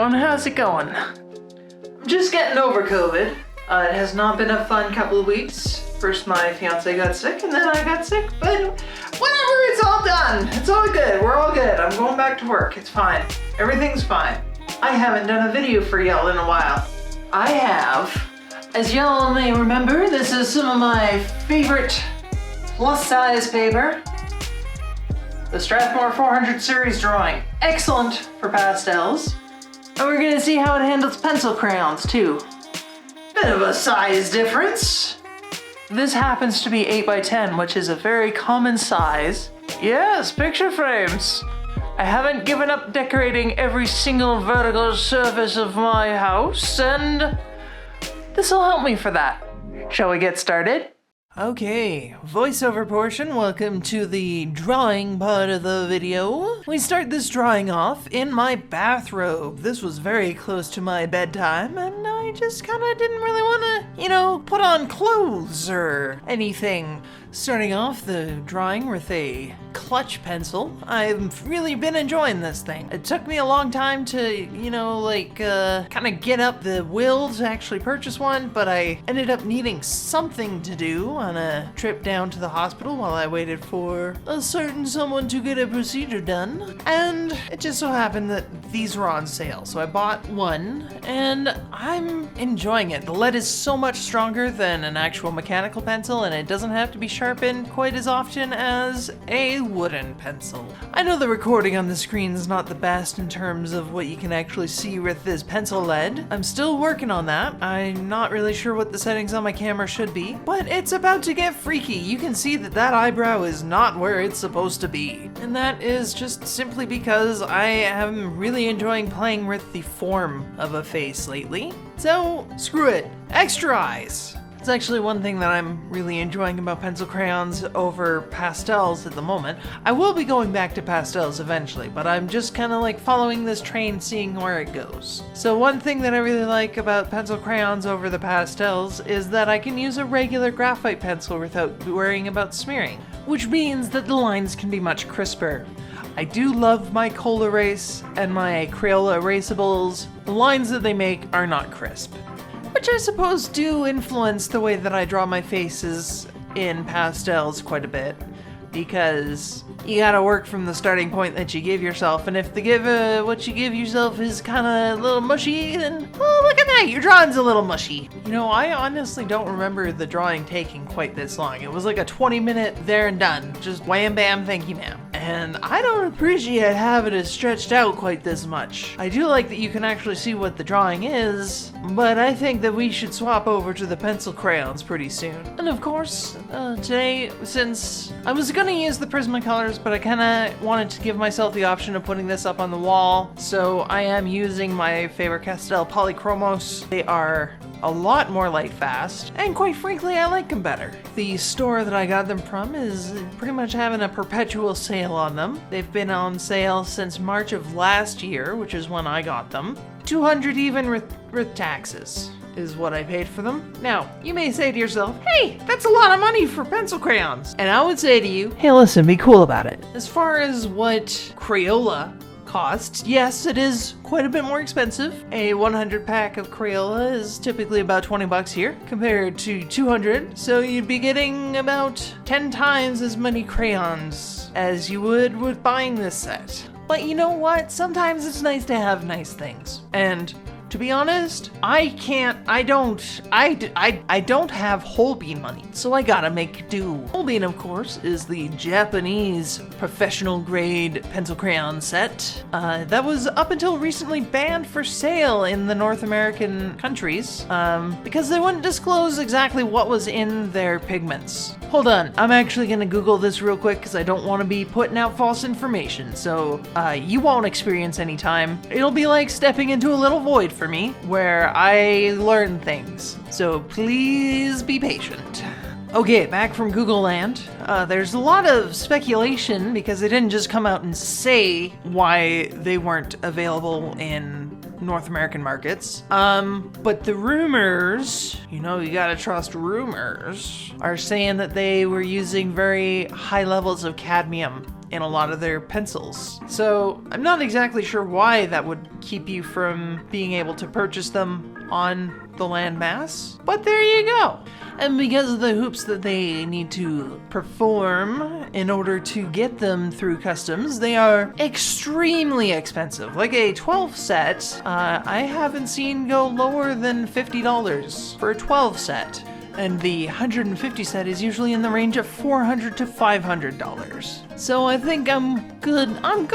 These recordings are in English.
everyone, how's it going? I'm just getting over COVID. It has not been a fun couple of weeks. First my fiance got sick and then I got sick, but whatever, it's all done. It's all good, we're all good. I'm going back to work, it's fine. Everything's fine. I haven't done a video for y'all in a while. I have. As y'all may remember, this is some of my favorite plus size paper. The Strathmore 400 series drawing. Excellent for pastels. And we're gonna see how it handles pencil crayons too. Bit of a size difference. This happens to be 8x10, which is a very common size. Yes, picture frames. I haven't given up decorating every single vertical surface of my house, and this will help me for that. Shall we get started? Okay, voiceover portion, welcome to the drawing part of the video. We start this drawing off in my bathrobe. This was very close to my bedtime, and I just kinda didn't really wanna, put on clothes or anything. Starting off the drawing with a clutch pencil. I've really been enjoying this thing. It took me a long time to, kind of get up the will to actually purchase one, but I ended up needing something to do on a trip down to the hospital while I waited for a certain someone to get a procedure done. And it just so happened that these were on sale, so I bought one, and I'm enjoying it. The lead is so much stronger than an actual mechanical pencil, and it doesn't have to be sharpened quite as often as a wooden pencil. I know the recording on the screen is not the best in terms of what you can actually see with this pencil lead. I'm still working on that. I'm not really sure what the settings on my camera should be, but it's about to get freaky. You can see that eyebrow is not where it's supposed to be. And that is just simply because I am really enjoying playing with the form of a face lately. So, screw it. Extra eyes. It's actually one thing that I'm really enjoying about pencil crayons over pastels at the moment. I will be going back to pastels eventually, but I'm just kind of like following this train, seeing where it goes. So one thing that I really like about pencil crayons over the pastels is that I can use a regular graphite pencil without worrying about smearing, which means that the lines can be much crisper. I do love my Coal Erase and my Crayola erasables. The lines that they make are not crisp, which I suppose do influence the way that I draw my faces in pastels quite a bit, because you gotta work from the starting point that you give yourself, and if what you give yourself is kinda a little mushy, then, oh, look at that, your drawing's a little mushy. I honestly don't remember the drawing taking quite this long. It was like a 20-minute there and done, just wham bam, thank you ma'am. And I don't appreciate having it stretched out quite this much. I do like that you can actually see what the drawing is, but I think that we should swap over to the pencil crayons pretty soon. And of course, today, since I was gonna use the Prismacolors, but I kinda wanted to give myself the option of putting this up on the wall, so I am using my Faber Castell Polychromos. They are a lot more light fast, and quite frankly, I like them better. The store that I got them from is pretty much having a perpetual sale on them. They've been on sale since March of last year, which is when I got them. $200 even with taxes is what I paid for them. Now, you may say to yourself, hey, that's a lot of money for pencil crayons. And I would say to you, hey listen, be cool about it. As far as what Crayola costs, yes, it is quite a bit more expensive. A 100 pack of Crayola is typically about 20 bucks here compared to 200, so you'd be getting about 10 times as many crayons as you would with buying this set. But you know what? Sometimes it's nice to have nice things. And to be honest, I don't have whole bean money, so I gotta make do. Whole bean, of course, is the Japanese professional grade pencil crayon set that was up until recently banned for sale in the North American countries because they wouldn't disclose exactly what was in their pigments. Hold on, I'm actually gonna Google this real quick because I don't want to be putting out false information, so you won't experience any time. It'll be like stepping into a little void for me where I learn things, so please be patient. Okay, back from Google land. There's a lot of speculation because they didn't just come out and say why they weren't available in North American markets. But the rumors, you gotta trust rumors, are saying that they were using very high levels of cadmium in a lot of their pencils. So I'm not exactly sure why that would keep you from being able to purchase them on the land mass, but there you go. And because of the hoops that they need to perform in order to get them through customs, they are extremely expensive. Like a 12 set, I haven't seen go lower than $50 for a 12 set. And the 150 set is usually in the range of $400 to $500. So I think I'm good. I'm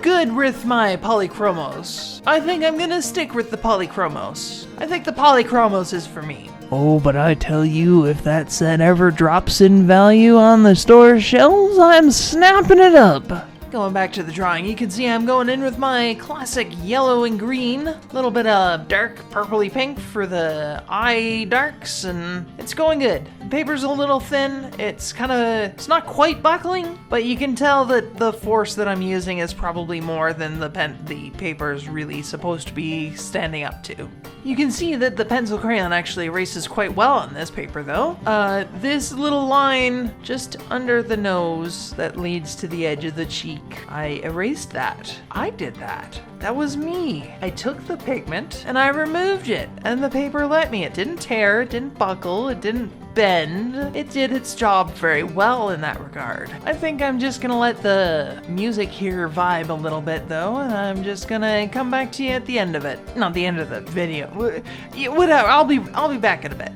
good with my Polychromos. I think I'm gonna stick with the Polychromos. I think the Polychromos is for me. Oh, but I tell you, if that set ever drops in value on the store shelves, I'm snapping it up. Going back to the drawing, you can see I'm going in with my classic yellow and green, a little bit of dark purpley pink for the eye darks, and it's going good. The paper's a little thin, it's not quite buckling, but you can tell that the force that I'm using is probably more than the paper's really supposed to be standing up to. You can see that the pencil crayon actually erases quite well on this paper though. This little line just under the nose that leads to the edge of the cheek, I erased that. I did that. That was me. I took the pigment and I removed it, and the paper let me. It didn't tear, it didn't buckle, it didn't bend. It did its job very well in that regard. I think I'm just gonna let the music here vibe a little bit though, and I'm just gonna come back to you at the end of it. Not the end of the video. Whatever, I'll be back in a bit.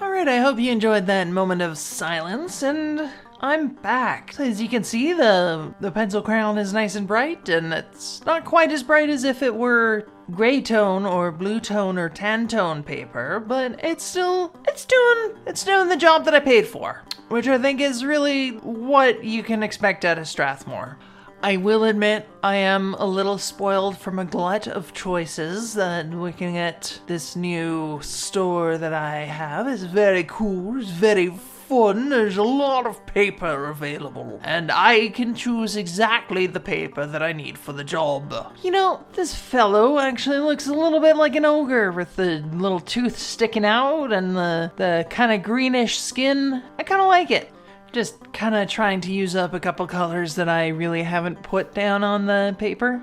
Alright, I hope you enjoyed that moment of silence, and I'm back. As you can see, the pencil crayon is nice and bright, and it's not quite as bright as if it were gray tone or blue tone or tan tone paper, but it's doing the job that I paid for, which I think is really what you can expect out of Strathmore. I will admit I am a little spoiled from a glut of choices. Looking at this new store that I have is very cool, it's very fun, there's a lot of paper available, and I can choose exactly the paper that I need for the job. You know, this fellow actually looks a little bit like an ogre with the little tooth sticking out and the kind of greenish skin. I kind of like it. Just kind of trying to use up a couple colors that I really haven't put down on the paper.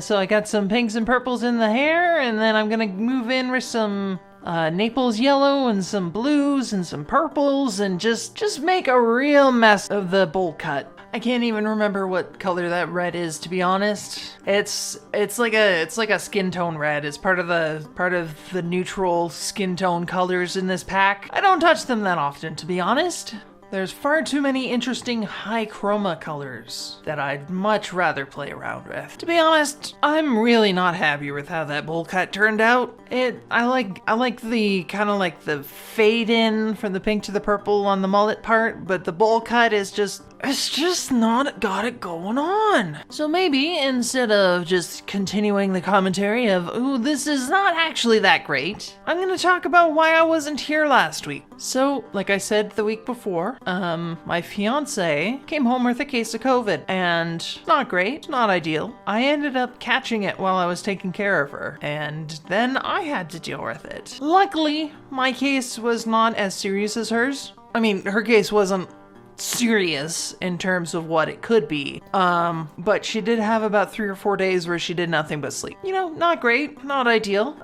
So I got some pinks and purples in the hair, and then I'm gonna move in with some Naples yellow and some blues and some purples, and just make a real mess of the bowl cut. I can't even remember what color that red is, to be honest. It's like a skin tone red. It's part of the neutral skin tone colors in this pack. I don't touch them that often, to be honest. There's far too many interesting high chroma colors that I'd much rather play around with. To be honest, I'm really not happy with how that bowl cut turned out. I like the kind of like the fade in from the pink to the purple on the mullet part, but the bowl cut is it's just not got it going on. So maybe instead of just continuing the commentary of, ooh, this is not actually that great, I'm gonna talk about why I wasn't here last week. So, like I said the week before, my fiance came home with a case of COVID, and not great, not ideal. I ended up catching it while I was taking care of her, and then I had to deal with it. Luckily, my case was not as serious as hers. I mean, her case wasn't serious in terms of what it could be. But she did have about 3 or 4 days where she did nothing but sleep. You know, not great, not ideal.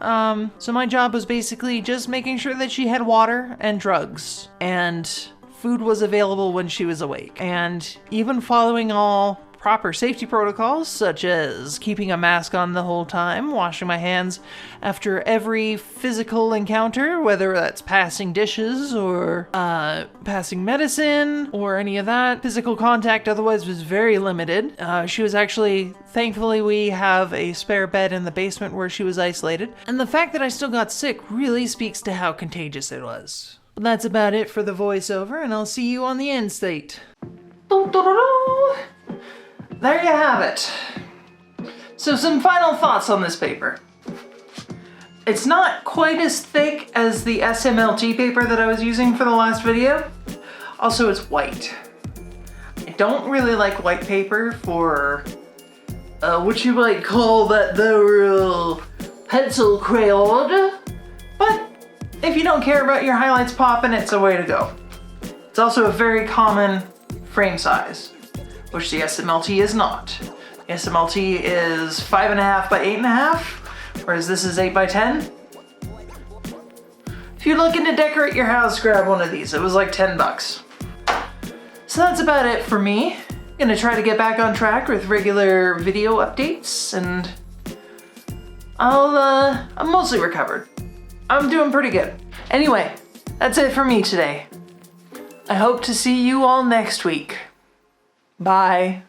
So my job was basically just making sure that she had water and drugs, and food was available when she was awake. And even following all proper safety protocols, such as keeping a mask on the whole time, washing my hands after every physical encounter, whether that's passing dishes or passing medicine or any of that. Physical contact otherwise was very limited. She was actually, thankfully, we have a spare bed in the basement where she was isolated. And the fact that I still got sick really speaks to how contagious it was. But that's about it for the voiceover, and I'll see you on the end state. There you have it. So some final thoughts on this paper. It's not quite as thick as the SMLT paper that I was using for the last video. Also, it's white. I don't really like white paper for what you might call that the real pencil crayon. But if you don't care about your highlights popping, it's a way to go. It's also a very common frame size, which the SMLT is not. The SMLT is 5.5 by 8.5, whereas this is 8 by 10. If you're looking to decorate your house, grab one of these. It was like 10 bucks. So that's about it for me. I'm gonna try to get back on track with regular video updates, and I'm mostly recovered. I'm doing pretty good. Anyway, that's it for me today. I hope to see you all next week. Bye.